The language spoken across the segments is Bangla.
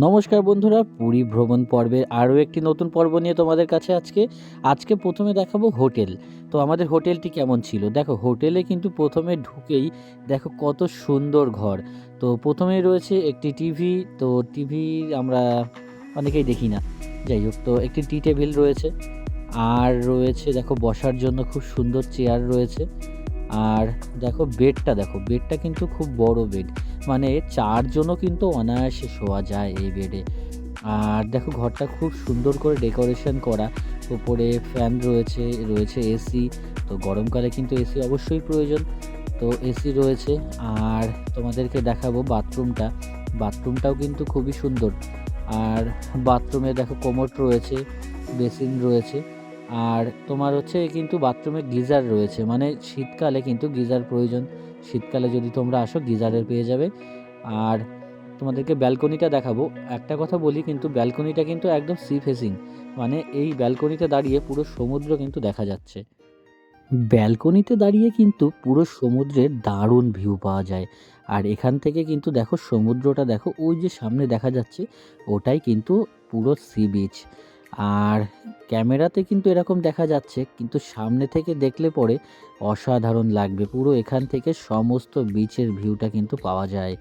নমস্কার বন্ধুরা, পুরী ভ্রমণ পর্বের আরও একটি নতুন পর্ব নিয়ে তোমাদের কাছে আজকে প্রথমে দেখাবো হোটেল। তো আমাদের হোটেলটি কেমন ছিল দেখো। হোটেলে কিন্তু প্রথমে ঢুকেই দেখো কত সুন্দর ঘর। তো প্রথমেই রয়েছে একটি টিভি। তো টিভি আমরা অনেকেই দেখি না, যাই হোক। তো একটি টি টেবিল রয়েছে, আর রয়েছে দেখো বসার জন্য খুব সুন্দর চেয়ার রয়েছে। আর দেখো বেডটা কিন্তু খুব বড় বেড, মানে 4 জনও কিন্তু অনায়াসে শোয়া যায় এই বেডে। আর দেখো ঘরটা খুব সুন্দর করে ডেকোরেশন করা। উপরে ফ্যান রয়েছে এসি। তো গরমকালে কিন্তু এসি অবশ্যই প্রয়োজন, তো এসি রয়েছে। আর তোমাদেরকে দেখাবো বাথরুমটাও কিন্তু খুবই সুন্দর। আর বাথরুমে দেখো কোমোড রয়েছে, বেসিন রয়েছে। আর তোমার হচ্ছে কিন্তু বাথরুমে গিজার রয়েছে, মানে শীতকালে কিন্তু গিজার প্রয়োজন। শীতকালে যদি তোমরা আসো গিজারের পেয়ে যাবে। আর তোমাদেরকে ব্যালকনিটা দেখাবো। একটা কথা বলি, কিন্তু ব্যালকনিটা কিন্তু একদম সি ফেসিং, মানে এই ব্যালকনিতে দাঁড়িয়ে পুরো সমুদ্র কিন্তু দেখা যাচ্ছে। ব্যালকনিতে দাঁড়িয়ে কিন্তু পুরো সমুদ্রের দারুণ ভিউ পাওয়া যায়। আর এখান থেকে কিন্তু দেখো সমুদ্রটা দেখো, ওই যে সামনে দেখা যাচ্ছে ওটাই কিন্তু পুরো সি বিচ। আর ক্যামেরাতে কিন্তু এরকম দেখা যাচ্ছে, কিন্তু সামনে থেকে দেখলে পরে অসাধারণ লাগবে। পুরো এখান থেকে সমস্ত বিচের ভিউটা কিন্তু পাওয়া যায়।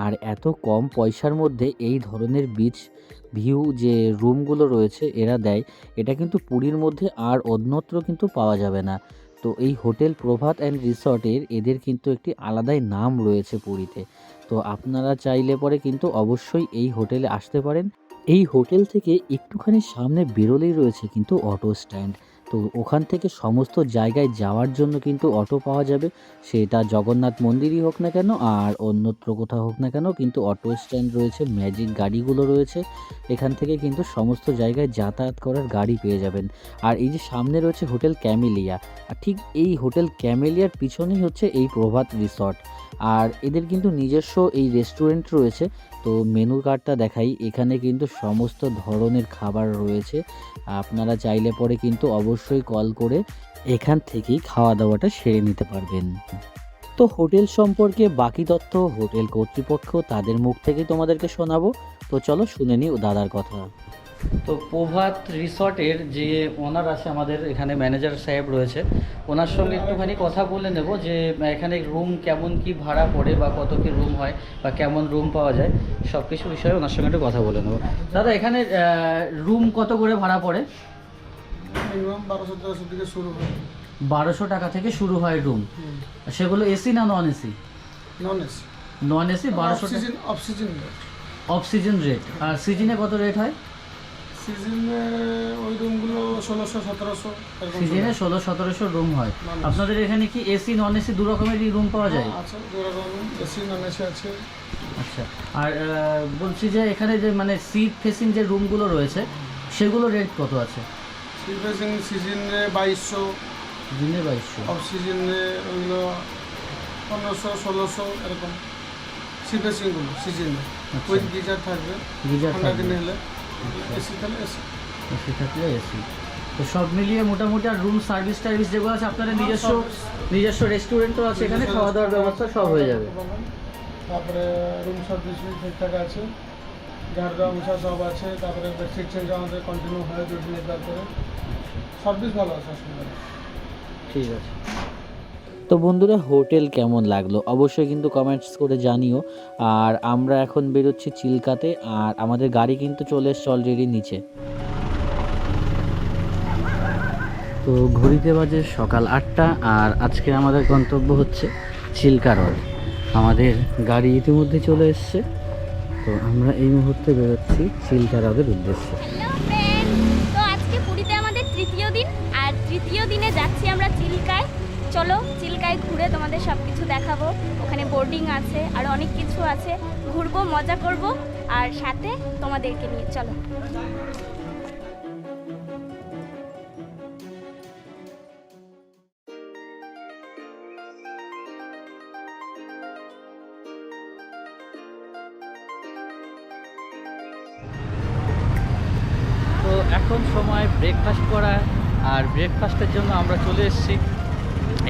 আর এত কম পয়সার মধ্যে এই ধরনের বিচ ভিউ যে রুমগুলো রয়েছে এরা দেয়, এটা কিন্তু পুরীর মধ্যে আর অন্যত্র কিন্তু পাওয়া যাবে না। তো এই হোটেল প্রভাত অ্যান্ড রিসর্টের এদের কিন্তু একটি আলাদাই নাম রয়েছে পুরীতে। তো আপনারা চাইলে পরে কিন্তু অবশ্যই এই হোটেলে আসতে পারেন। এই হোটেল থেকে একটুখানি সামনে বেরোলেই রয়েছে কিন্তু অটো স্ট্যান্ড। তো ওখান থেকে সমস্ত জায়গায় যাওয়ার জন্য কিন্তু অটো পাওয়া যাবে, সেটা জগন্নাথ মন্দিরই হোক না কেন আর অন্যত্র কোথাও হোক না কেন, কিন্তু অটো স্ট্যান্ড রয়েছে, ম্যাজিক গাড়িগুলো রয়েছে। এখান থেকে কিন্তু সমস্ত জায়গায় যাতায়াত করার গাড়ি পেয়ে যাবেন। আর এই যে সামনে রয়েছে হোটেল ক্যামেলিয়া, আর ঠিক এই হোটেল ক্যামেলিয়ার পিছনেই হচ্ছে এই প্রভাত রিসর্ট। আর এদের কিন্তু নিজস্ব এই রেস্টুরেন্ট রয়েছে। তো মেনু কার্ডটা দেখাই, এখানে কিন্তু সমস্ত ধরনের খাবার রয়েছে। আপনারা চাইলে পরে কিন্তু অবশ্যই কল করে এখান থেকেই খাওয়া দাওয়াটা সেরে নিতে পারবেন। তো হোটেল সম্পর্কে বাকি তথ্য হোটেল কর্তৃপক্ষ তাদের মুখ থেকেই তোমাদেরকে শোনাবো। তো চলো শুনে নিই দাদার কথা। তো প্রভাত রিসর্টের যে ওনার আছে, আমাদের এখানে ম্যানেজার সাহেব রয়েছে, ওনার সঙ্গে একটুখানি কথা বলে নেব যে এখানে রুম কেমন কি ভাড়া পড়ে, বা কত কি রুম হয়, বা কেমন রুম পাওয়া যায়, সব কিছু বিষয়ে ওনার সঙ্গে একটু কথা বলে নেব। দাদা, এখানে রুম কত করে ভাড়া পড়ে? মিনিমাম 1200-1300 থেকে শুরু হয়। 1200 টাকা থেকে শুরু হয় রুম। সেগুলো এসি না non AC? Non AC. Non AC 1200 টাকা off season rate. Off season rate. আর সিজনে কত রেট হয়? সিজনে ওই রুমগুলো 1600-1700 এরকম। সিজনে 1600-1700 রুম হয়। আপনাদের এখানে কি এসি নন এসি দু রকমেরই রুম পাওয়া যায়? আচ্ছা, দুরকম এসি নন এসি আছে। আচ্ছা। আর বলছি যে এখানে যে মানে সি ফেসিং যে রুমগুলো রয়েছে সেগুলো রেট কত আছে? সি ফেসিং সিজনে 2200, দিনে 2200। অফ সিজনে ওইগুলো 1500-1600 এরকম। সি ফেসিংগুলো সিজনে উইথ গিজার থাকবে। গিজার ঠান্ডা থাকবে, দিনে হলে এসি তাহলে এসি। এসি থাকলে এসি। তো সব মিলিয়ে মোটামুটি আর রুম সার্ভিস টার্ভিস যেগুলো আছে, আপনাদের নিজস্ব রেস্টুরেন্টও আছে এখানে, খাওয়া দাওয়ার ব্যবস্থা সব হয়ে যাবে। তারপরে রুম সার্ভিস ঠিকঠাক আছে, ঝাড় দেওয়া মশা সব আছে। তারপরে বেডশিট চেঞ্জ আমাদের কন্টিনিউ হয় 2 দিন একবার করে। সার্ভিস ভালো আছে, অসুবিধা নেই। ঠিক আছে। তো বন্ধুরা, হোটেল কেমন লাগলো অবশ্যই কিন্তু কমেন্টস করে জানিও। আর আমরা এখন বেরোচ্ছি চিল্কাতে, আর আমাদের গাড়ি কিন্তু চলে এসছে অলরেডি নিচে। তো ঘড়িতে বাজে সকাল 8টা, আর আজকে আমাদের গন্তব্য হচ্ছে চিল্কা হ্রদ। আমাদের গাড়ি ইতিমধ্যে চলে এসছে। তো আমরা এই মুহূর্তে বেরোচ্ছি চিল্কা হ্রদের উদ্দেশ্যে। হ্যালো ফ্রেন্ড, তো আজকে পুরীতে আমাদের তৃতীয় দিন, আর তৃতীয় দিনে যাচ্ছি আমরা চিল্কায়। চলো চিল্কায় ঘুরে তোমাদের সব কিছু দেখাবো। ওখানে বোর্ডিং আছে আর অনেক কিছু আছে, ঘুরবো, মজা করব, আর সাথে তোমাদেরকে নিয়ে চলো। তো এখন সময় ব্রেকফাস্ট করা, আর ব্রেকফাস্টের জন্য আমরা চলে এসেছি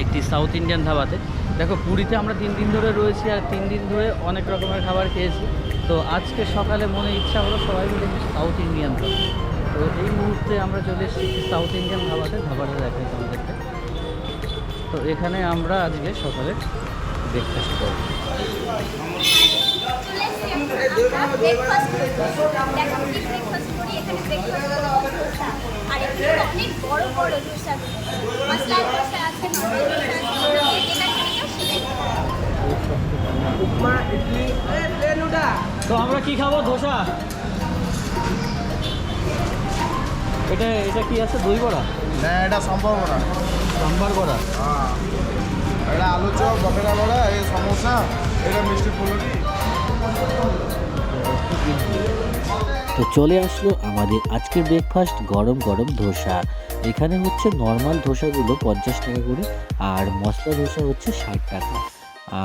একটি সাউথ ইন্ডিয়ান ধাবাতে। দেখো পুরীতে আমরা 3 দিন ধরে রয়েছি, আর 3 দিন ধরে অনেক রকমের খাবার খেয়েছি। তো তো আজকে সকালে মনে ইচ্ছা হলো সবাই মিলে একটু সাউথ ইন্ডিয়ান খাবো। তো এই মুহূর্তে আমরা চলে এসেছি সাউথ ইন্ডিয়ান ধাবাটা দেখাই তোমাদেরকে। তো এখানে আমরা আজকে সকালে ব্রেকফাস্ট করব। তো আমরা কি খাবো? ধোসা। এটা এটা কি আছে? দই বড়া না, এটা সম্ভব না। সাম্বার বড়া। হ্যাঁ, এটা আলু চপ, বকেরা বড়া, এই সমোসা, এটা মিষ্টি ফুলুরি। তো চলে আসলো আমাদের আজকের ব্রেকফাস্ট, গরম গরম ধোসা। এখানে হচ্ছে নর্মাল ধোসাগুলো 50 টাকা করে, আর মশলা ধোসা হচ্ছে 60 টাকা।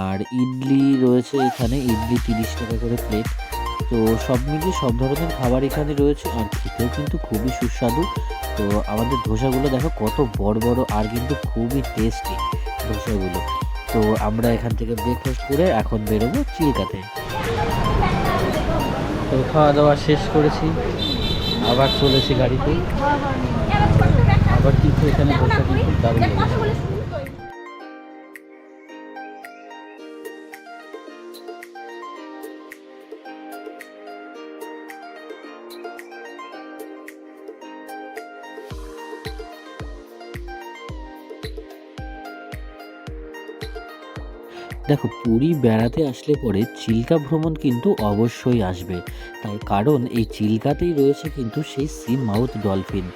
আর ইডলি রয়েছে এখানে, ইডলি 30 টাকা করে প্লেট। তো সব মিলিয়ে সব ধরনের খাবার এখানে রয়েছে, আর খেতেও কিন্তু খুবই সুস্বাদু। তো আমাদের ধোসাগুলো দেখো কত বড় বড়, আর কিন্তু খুবই টেস্টি ধোসাগুলো। তো আমরা এখান থেকে ব্রেকফাস্ট করে এখন বেরোবো চিল্কাতে। তো খাওয়া দাওয়া শেষ করেছি, আবার চলেছি গাড়িতে। আবার কিন্তু এখানে ধোসা কিন্তু দারুণ লেগেছে। দেখো, পুরী বেড়াতে আসলে পরে চিল্কা ভ্রমণ কিন্তু অবশ্যই আসবে, তার কারণ এই চিল্কাতেই রয়েছে কিন্তু সেই সি মাউথ ডলফিন।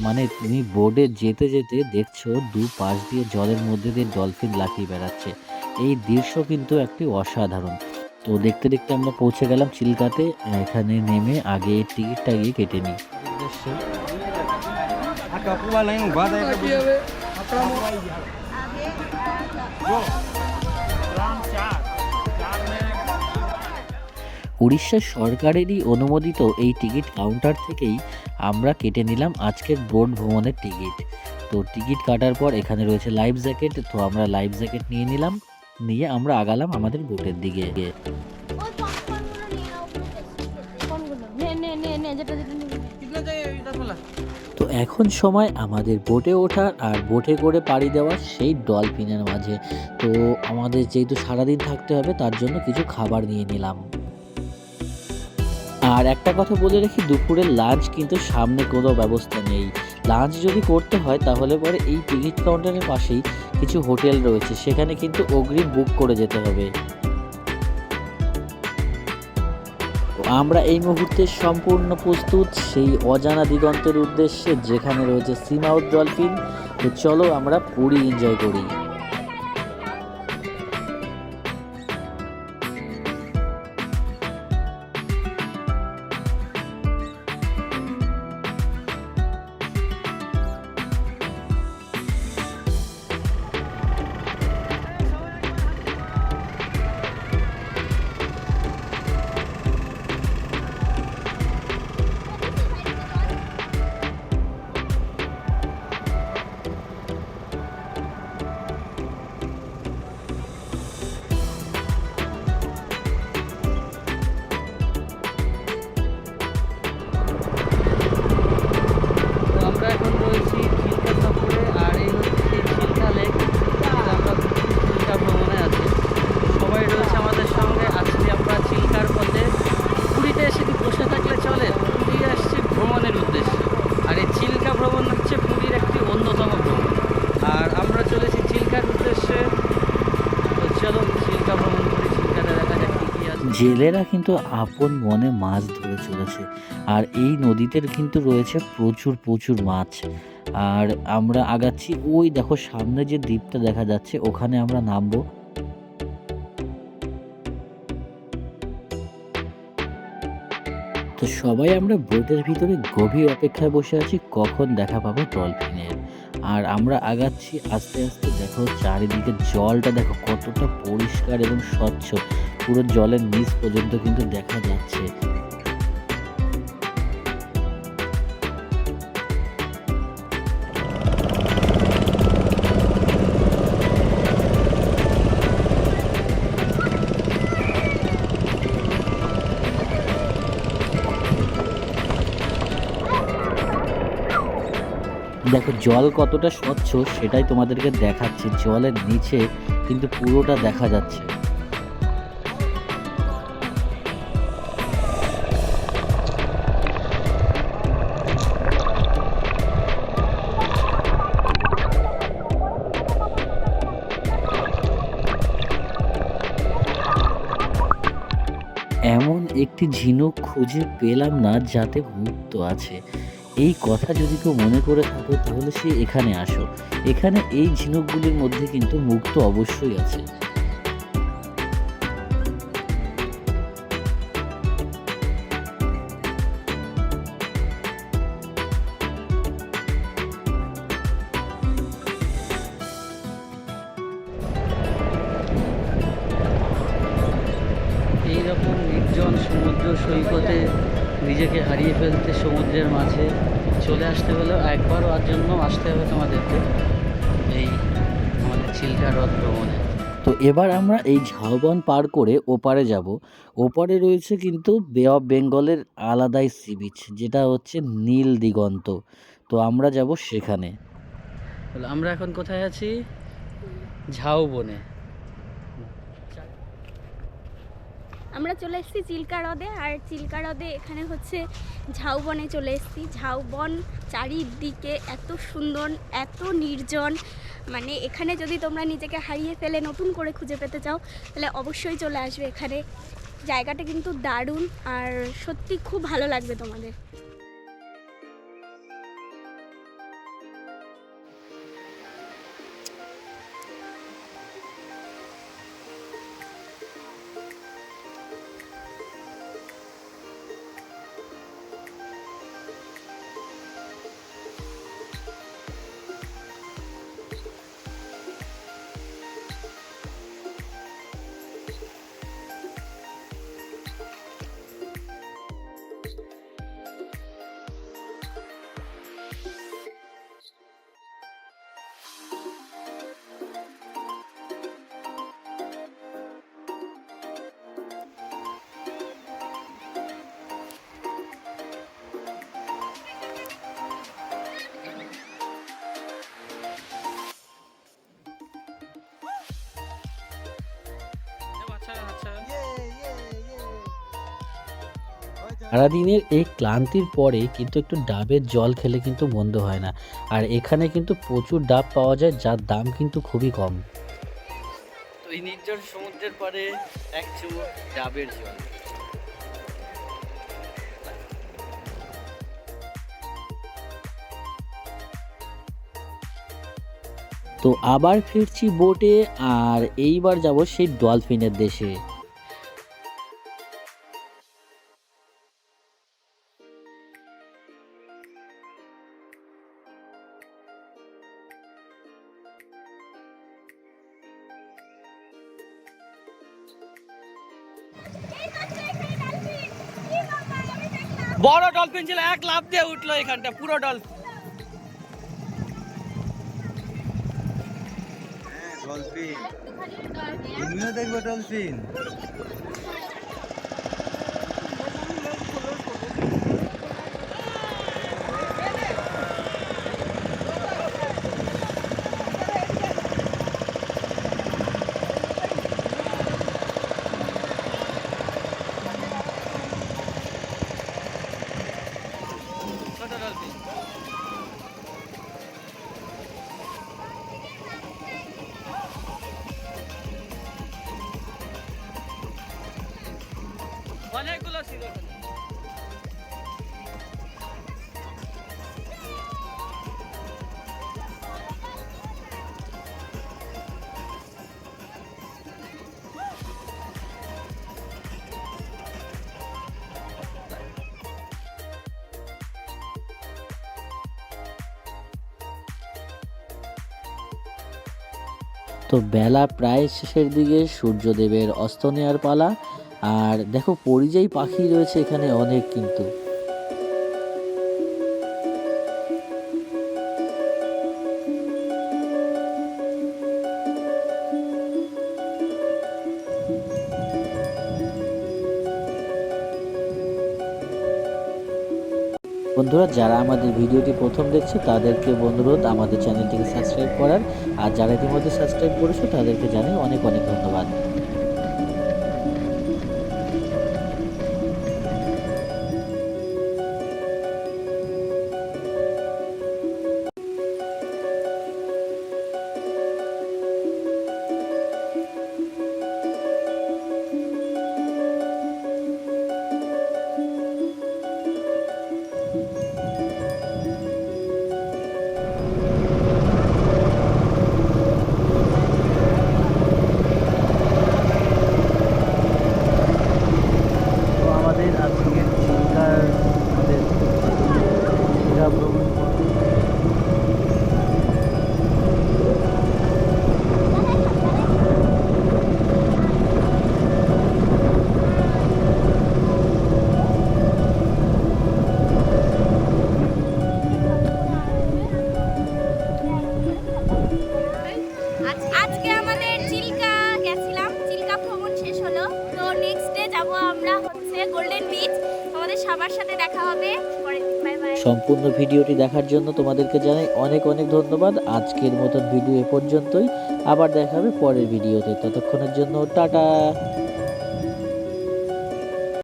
মানে তুমি বোর্ডে যেতে যেতে দেখছো দুপাশ দিয়ে জলের মধ্যে দিয়ে ডলফিন লাফিয়ে বেড়াচ্ছে। এই দৃশ্য কিন্তু একটি অসাধারণ। তো দেখতে দেখতে আমরা পৌঁছে গেলাম চিল্কাতে। এখানে নেমে আগে টিকিটটা গিয়ে কেটে নিই। উড়িষ্যা সরকারেরই অনুমোদিত এই টিকিট কাউন্টার থেকেই আমরা কেটে নিলাম আজকের বোট ভ্রমণের টিকিট। তো টিকিট কাটার পর এখানে রয়েছে লাইফ জ্যাকেট, তো আমরা লাইফ জ্যাকেট নিয়ে নিলাম, নিয়ে আমরা আগালাম আমাদের বোটের দিকে। তো এখন সময় আমাদের বোটে ওঠার আর বোটে করে পাড়ি দেওয়ার সেই ডলফিনের মাঝে। তো আমাদের যেহেতু সারাদিন থাকতে হবে তার জন্য কিছু খাবার নিয়ে নিলাম। আর একটা কথা বলে রাখি, দুপুরের লাঞ্চ কিন্তু সামনে কোনো ব্যবস্থা নেই। লাঞ্চ যদি করতে হয় তাহলে পরে এই টিকিট কাউন্টারের পাশেই কিছু হোটেল রয়েছে, সেখানে কিন্তু অগ্রিম বুক করে যেতে হবে। আমরা এই মুহূর্তে সম্পূর্ণ প্রস্তুত সেই অজানা দিগন্তের উদ্দেশ্যে, যেখানে রয়েছে সি মাউথ ডলফিন। তো চলো আমরা পুরী এনজয় করি। জেলেরা কিন্তু আপন মনে মাছ ধরে চলেছে, আর এই নদীতে কিন্তু রয়েছে প্রচুর প্রচুর মাছ। আর আমরা আগাচ্ছি, ওই দেখো সামনে যে দ্বীপটা দেখা যাচ্ছে ওখানে আমরা নামবো। তো সবাই আমরা বোটের ভিতরে গভীর অপেক্ষায় বসে আছি কখন দেখা পাবো ডলফিনের। আর আমরা আগাচ্ছি আস্তে আস্তে। দেখো চারিদিকে জলটা দেখো কতটা পরিষ্কার এবং স্বচ্ছ, পুরো জলের নিচ পর্যন্ত কিন্তু দেখা যাচ্ছে। দেখো জল কতটা স্বচ্ছ সেটাই তোমাদেরকে দেখাচ্ছি, জলের নিচে কিন্তু পুরোটা দেখা যাচ্ছে। এমন একটি ঝিনুক খুঁজে পেলাম না যাতে মুক্ত আছে। এই কথা যদি কেউ মনে করে থাকো তাহলে সে এখানে আসো। এখানে এই ঝিনুকগুলির মধ্যে কিন্তু মুক্ত অবশ্যই আছে। এইরকম নির্জন সমুদ্র সৈকতে নিজেকে হারিয়ে ফেলতে, সমুদ্রের মাঝে চলে আসতে হলেও একবারও আর জন্য আসতে হবে তোমাদেরকে এই আমাদের চিল্কা হ্রদ ভ্রমণে। তো এবার আমরা এই ঝাউবন পার করে ওপারে যাব। ওপারে রয়েছে কিন্তু বে অফ বেঙ্গলের আলাদাই সি বিচ, যেটা হচ্ছে নীল দিগন্ত। তো আমরা যাব সেখানে। আমরা এখন কোথায় আছি? ঝাউবনে। আমরা চলে এসেছি চিল্কা হ্রদে, আর চিল্কা হ্রদে এখানে হচ্ছে ঝাউবনে চলে এসেছি। ঝাউবন চারিদিকে এত সুন্দর, এত নির্জন, মানে এখানে যদি তোমরা নিজেকে হারিয়ে ফেলে নতুন করে খুঁজে পেতে চাও তাহলে অবশ্যই চলে আসবে এখানে। জায়গাটা কিন্তু দারুণ আর সত্যি খুব ভালো লাগবে তোমাদের। সারাদিনের এই ক্লান্তির পরে কিন্তু একটু ডাবের জল খেলে কিন্তু মন্দ হয় না। আর এখানে কিন্তু প্রচুর ডাব পাওয়া যায়, যার দাম কিন্তু খুবই কম। তো এই নির্জন সমুদ্রের পরে এক চুমুক ডাবের জল। তো আবার ফিরছি বোটে, আর এইবার যাব সেই ডলফিনের দেশে। বড় ডলফিন ছিল, এক লাফ দিয়ে উঠলো এখানটা পুরো ডলফিন। ডলফিন, তুমিও দেখবে ডলফিন। অনেকগুলো ছিল। তো বেলা প্রায় শেষের দিকে, সূর্যদেবের অস্ত নেওয়ার পালা। আর দেখো পরিযায়ী পাখি রয়েছে এখানে অনেক কিন্তু। বন্ধুরা, যারা আমাদের ভিডিওটি প্রথম দেখছে তাদেরকে অনুরোধ আমাদের চ্যানেলটিকে সাবস্ক্রাইব করার, আর যারা ইতিমধ্যে সাবস্ক্রাইব করেছো তাদেরকে জানাই অনেক অনেক ধন্যবাদ। তো আমাদের আজকের চিল্কার আমাদের চিল্কা ভ্রমণ আজকে আমাদের চিল্কা গেছিলাম, চিল্কা ভ্রমণ শেষ হলো। তো নেক্সট ডে যাব আমরা হচ্ছে গোল্ডেন বিচ। আমাদের সবার সাথে দেখা হবে পরে। Bye bye. সম্পূর্ণ ভিডিওটি দেখার জন্য তোমাদেরকে জানাই অনেক অনেক ধন্যবাদ। আজকের মতন ভিডিও এ পর্যন্তই, আবার দেখা হবে পরের ভিডিওতে। ততক্ষণের জন্য টাটা।